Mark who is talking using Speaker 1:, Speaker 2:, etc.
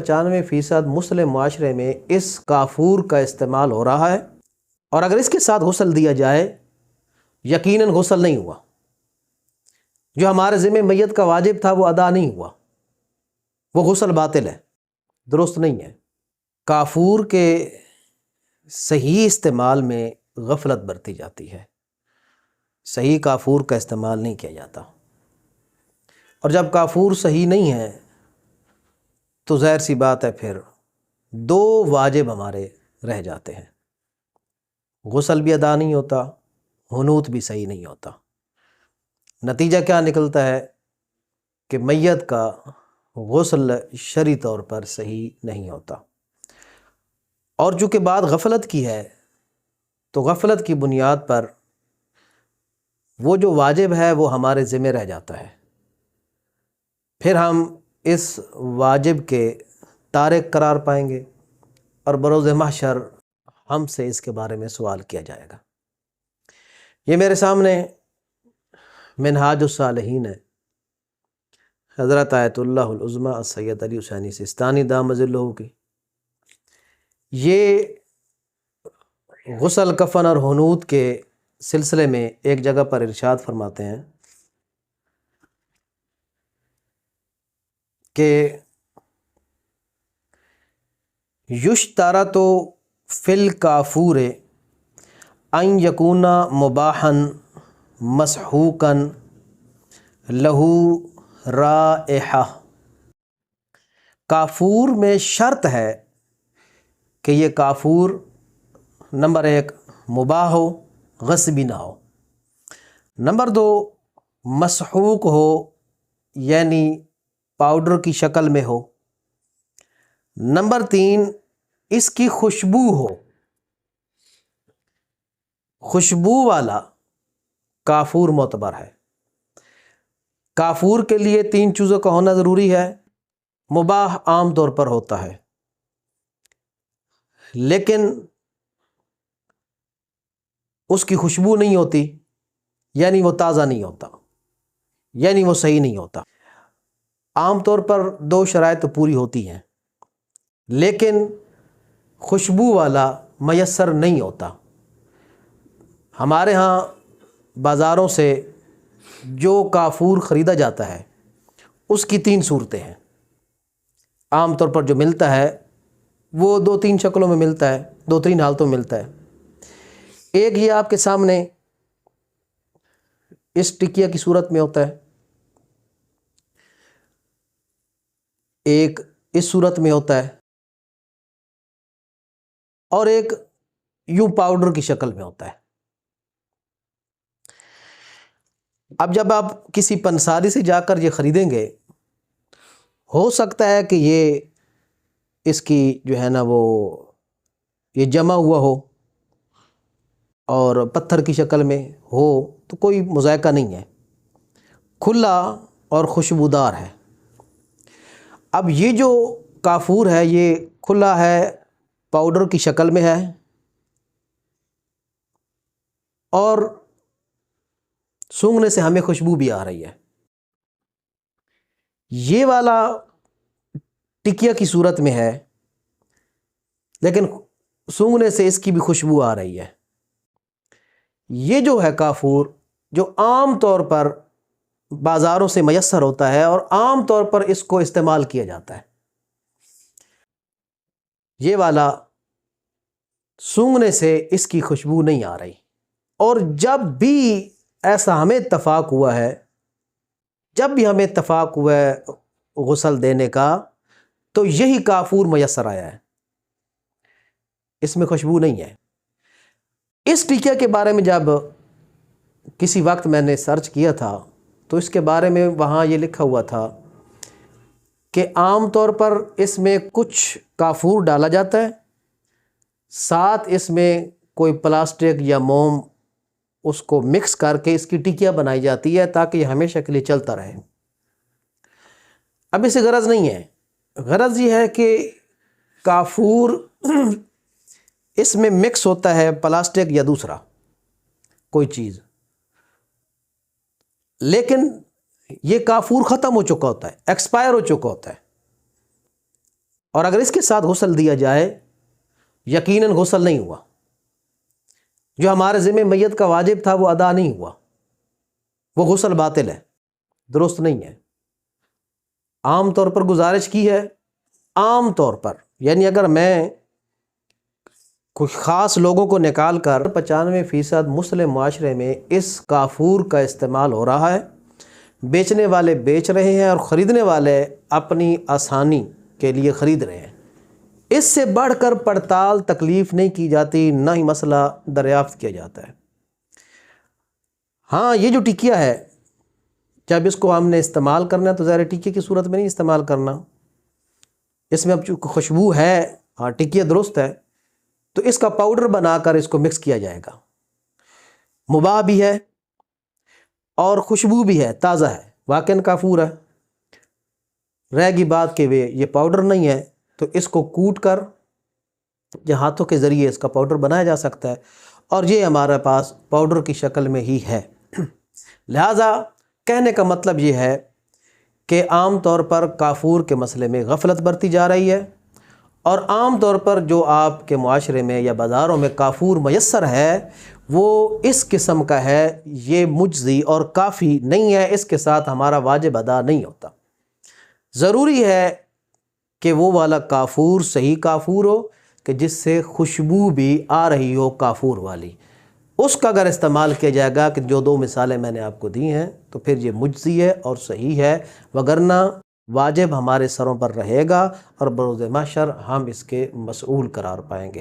Speaker 1: 95% مسلم معاشرے میں اس کافور کا استعمال ہو رہا ہے، اور اگر اس کے ساتھ غسل دیا جائے یقیناً غسل نہیں ہوا، جو ہمارے ذمہ میت کا واجب تھا وہ ادا نہیں ہوا، وہ غسل باطل ہے، درست نہیں ہے۔ کافور کے صحیح استعمال میں غفلت برتی جاتی ہے، صحیح کافور کا استعمال نہیں کیا جاتا، اور جب کافور صحیح نہیں ہے تو ظاہر سی بات ہے پھر دو واجب ہمارے رہ جاتے ہیں، غسل بھی ادا نہیں ہوتا، حنوط بھی صحیح نہیں ہوتا۔ نتیجہ کیا نکلتا ہے کہ میت کا غسل شرعی طور پر صحیح نہیں ہوتا، اور چونکہ بات غفلت کی ہے تو غفلت کی بنیاد پر وہ جو واجب ہے وہ ہمارے ذمہ رہ جاتا ہے، پھر ہم اس واجب کے تارک قرار پائیں گے، اور بروز محشر ہم سے اس کے بارے میں سوال کیا جائے گا۔ یہ میرے سامنے منہاج الصالحین ہے، حضرت آیت اللہ العظمیٰ السید علی حسینی سیستانی دامت ظلہ کی۔ یہ غسل، کفن اور حنوط کے سلسلے میں ایک جگہ پر ارشاد فرماتے ہیں کہ یشترط فی الکافور ان یکون مباحا مسحوقا لہ رائحہ۔ کافور میں شرط ہے کہ یہ کافور نمبر 1 مباح ہو، غصبی نہ ہو، نمبر 2 مسحوق ہو یعنی پاؤڈر کی شکل میں ہو، نمبر 3 اس کی خوشبو ہو، خوشبو والا کافور معتبر ہے۔ کافور کے لیے 3 چیزوں کا ہونا ضروری ہے۔ مباح عام طور پر ہوتا ہے، لیکن اس کی خوشبو نہیں ہوتی، یعنی وہ تازہ نہیں ہوتا، یعنی وہ صحیح نہیں ہوتا۔ عام طور پر 2 شرائط تو پوری ہوتی ہیں، لیکن خوشبو والا میسر نہیں ہوتا۔ ہمارے ہاں بازاروں سے جو کافور خریدا جاتا ہے اس کی 3 صورتیں ہیں۔ عام طور پر جو ملتا ہے وہ 2-3 شکلوں میں ملتا ہے، 2-3 حالتوں میں ملتا ہے۔ ایک یہ آپ کے سامنے اس ٹکیا کی صورت میں ہوتا ہے، ایک اس صورت میں ہوتا ہے، اور ایک یوں پاؤڈر کی شکل میں ہوتا ہے۔ اب جب آپ کسی پنساری سے جا کر یہ خریدیں گے، ہو سکتا ہے کہ یہ اس کی جو ہے نا وہ یہ جمع ہوا ہو اور پتھر کی شکل میں ہو تو کوئی مذائقہ نہیں ہے، کھلا اور خوشبودار ہے۔ اب یہ جو کافور ہے یہ کھلا ہے، پاؤڈر کی شکل میں ہے، اور سونگھنے سے ہمیں خوشبو بھی آ رہی ہے۔ یہ والا ٹکیا کی صورت میں ہے، لیکن سونگھنے سے اس کی بھی خوشبو آ رہی ہے۔ یہ جو ہے کافور جو عام طور پر بازاروں سے میسر ہوتا ہے اور عام طور پر اس کو استعمال کیا جاتا ہے، یہ والا سونگھنے سے اس کی خوشبو نہیں آ رہی۔ اور جب بھی ایسا ہمیں اتفاق ہوا ہے، جب بھی ہمیں اتفاق ہوا ہے غسل دینے کا، تو یہی کافور میسر آیا ہے، اس میں خوشبو نہیں ہے۔ اس ٹکیا کے بارے میں جب کسی وقت میں نے سرچ کیا تھا تو اس کے بارے میں وہاں یہ لکھا ہوا تھا کہ عام طور پر اس میں کچھ کافور ڈالا جاتا ہے، ساتھ اس میں کوئی پلاسٹک یا موم اس کو مکس کر کے اس کی ٹکیا بنائی جاتی ہے تاکہ یہ ہمیشہ کے لیے چلتا رہے۔ اب اسے غرض نہیں ہے، غرض یہ ہے کہ کافور اس میں مکس ہوتا ہے پلاسٹک یا دوسرا کوئی چیز، لیکن یہ کافور ختم ہو چکا ہوتا ہے، ایکسپائر ہو چکا ہوتا ہے، اور اگر اس کے ساتھ غسل دیا جائے یقیناً غسل نہیں ہوا، جو ہمارے ذمہ میت کا واجب تھا وہ ادا نہیں ہوا، وہ غسل باطل ہے، درست نہیں ہے۔ عام طور پر گزارش کی ہے، عام طور پر، یعنی اگر میں کچھ خاص لوگوں کو نکال کر 95% مسلم معاشرے میں اس کافور کا استعمال ہو رہا ہے، بیچنے والے بیچ رہے ہیں اور خریدنے والے اپنی آسانی کے لیے خرید رہے ہیں۔ اس سے بڑھ کر پڑتال تکلیف نہیں کی جاتی، نہ ہی مسئلہ دریافت کیا جاتا ہے۔ ہاں، یہ جو ٹکیا ہے، جب اس کو ہم نے استعمال کرنا ہے تو ظاہر ٹکے کی صورت میں نہیں استعمال کرنا، اس میں اب چونکہ خوشبو ہے، ہاں ٹکیا درست ہے، تو اس کا پاؤڈر بنا کر اس کو مکس کیا جائے گا۔ مباح بھی ہے اور خوشبو بھی ہے، تازہ ہے، واقعاً کافور ہے۔ رہ گی بات کہ یہ پاؤڈر نہیں ہے، تو اس کو کوٹ کر یا ہاتھوں کے ذریعے اس کا پاؤڈر بنایا جا سکتا ہے، اور یہ ہمارے پاس پاؤڈر کی شکل میں ہی ہے۔ لہٰذا کہنے کا مطلب یہ ہے کہ عام طور پر کافور کے مسئلے میں غفلت برتی جا رہی ہے، اور عام طور پر جو آپ کے معاشرے میں یا بازاروں میں کافور میسر ہے وہ اس قسم کا ہے، یہ مجزی اور کافی نہیں ہے، اس کے ساتھ ہمارا واجب ادا نہیں ہوتا۔ ضروری ہے کہ وہ والا کافور صحیح کافور ہو کہ جس سے خوشبو بھی آ رہی ہو کافور والی، اس کا اگر استعمال کیا جائے گا، کہ جو دو مثالیں میں نے آپ کو دی ہیں، تو پھر یہ مجزی ہے اور صحیح ہے، وگرنہ واجب ہمارے سروں پر رہے گا اور بروز محشر ہم اس کے مسئول قرار پائیں گے۔